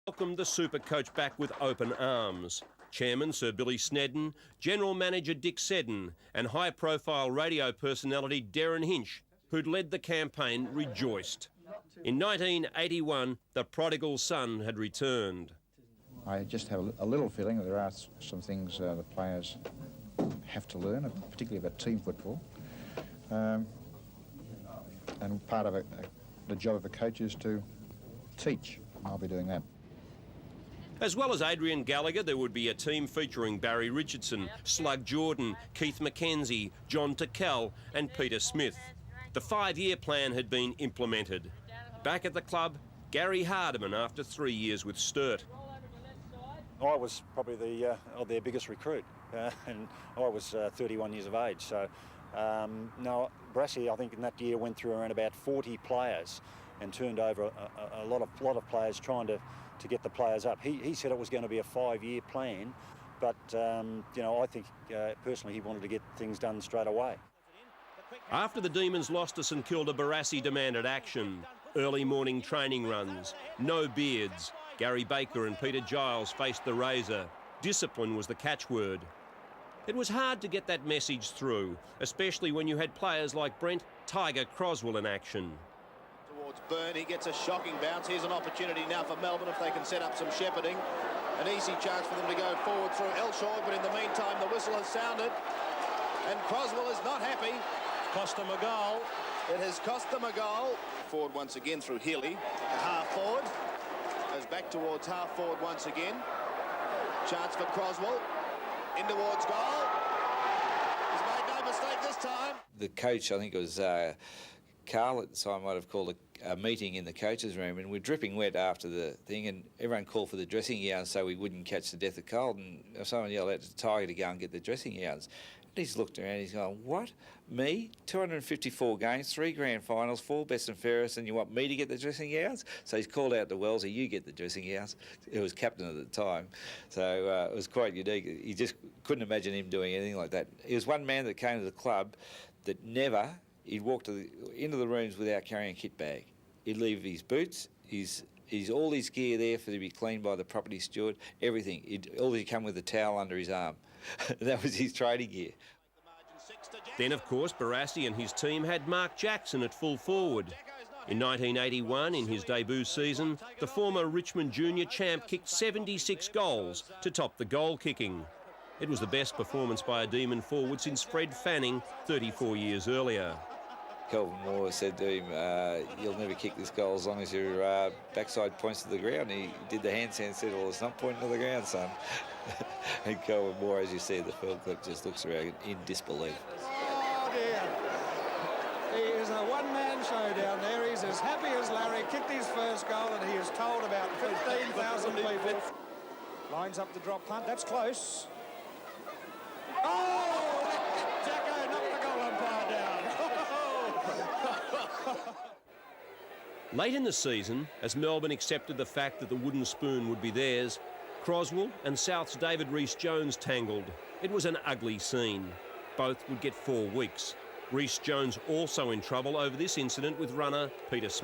welcomed the super coach back with open arms. Chairman Sir Billy Snedden, General Manager Dick Seddon and high-profile radio personality Darren Hinch, who'd led the campaign, rejoiced. In 1981, the prodigal son had returned. I just have a little feeling that there are some things the players have to learn, particularly about team football. And part of the job of a coach is to teach. I'll be doing that. As well as Adrian Gallagher, there would be a team featuring Barry Richardson, Slug Jordan, Keith McKenzie, John Tickell and Peter Smith. The 5-year plan had been implemented. Back at the club, Gary Hardiman after 3 years with Sturt. I was probably their biggest recruit, and I was 31 years of age. So, no, Barassi, I think in that year went through around about 40 players and turned over a lot of players trying to get the players up. He said it was going to be a 5-year plan, but you know, I think personally he wanted to get things done straight away. After the Demons lost to St Kilda, Barassi demanded action. Early morning training runs, no beards. Gary Baker and Peter Giles faced the razor. Discipline was the catchword. It was hard to get that message through, especially when you had players like Brent Tiger Croswell in action. Towards Byrne, he gets a shocking bounce. Here's an opportunity now for Melbourne if they can set up some shepherding. An easy chance for them to go forward through Elshaw, but in the meantime the whistle has sounded and Croswell is not happy. Cost them a goal. It has cost them a goal. Forward once again through Healy, half forward. Goes back towards half forward once again. Chance for Croswell. In towards goal. He's made no mistake this time. The coach, I think it was Carl at the time, might have called a meeting in the coach's room, and we're dripping wet after the thing, and everyone called for the dressing gowns so we wouldn't catch the death of cold, and someone yelled out to Tiger to go and get the dressing gowns. And he's looked around, he's going, what? Me? 254 games, 3 grand finals, 4 best and fairest, and you want me to get the dressing gowns? So he's called out to Wellesley, you get the dressing gowns. He was captain at the time, so it was quite unique. You just couldn't imagine him doing anything like that. He was one man that came to the club that never, he'd walk into the rooms without carrying a kit bag. He'd leave his boots, all his gear there for to be cleaned by the property steward, everything. He'd come with a towel under his arm. That was his trading gear. Then, of course, Barassi and his team had Mark Jackson at full forward. In 1981, in his debut season, the former Richmond Junior champ kicked 76 goals to top the goal kicking. It was the best performance by a Demon forward since Fred Fanning 34 years earlier. Kelvin Moore said to him, you'll never kick this goal as long as your backside points to the ground. He did the handstand and said, well, it's not pointing to the ground, son. And Kelvin Moore, as you see the film clip, just looks around in disbelief. Oh, dear. He is a one-man show down there. He's as happy as Larry. Kicked his first goal and he is told about 15,000 people. Lines up the drop punt. That's close. Oh! Jacko knocked the goal umpire down. Late in the season, as Melbourne accepted the fact that the wooden spoon would be theirs, Croswell and South's David Rhys-Jones tangled. It was an ugly scene. Both would get 4 weeks. Rhys-Jones also in trouble over this incident with runner Peter Smith.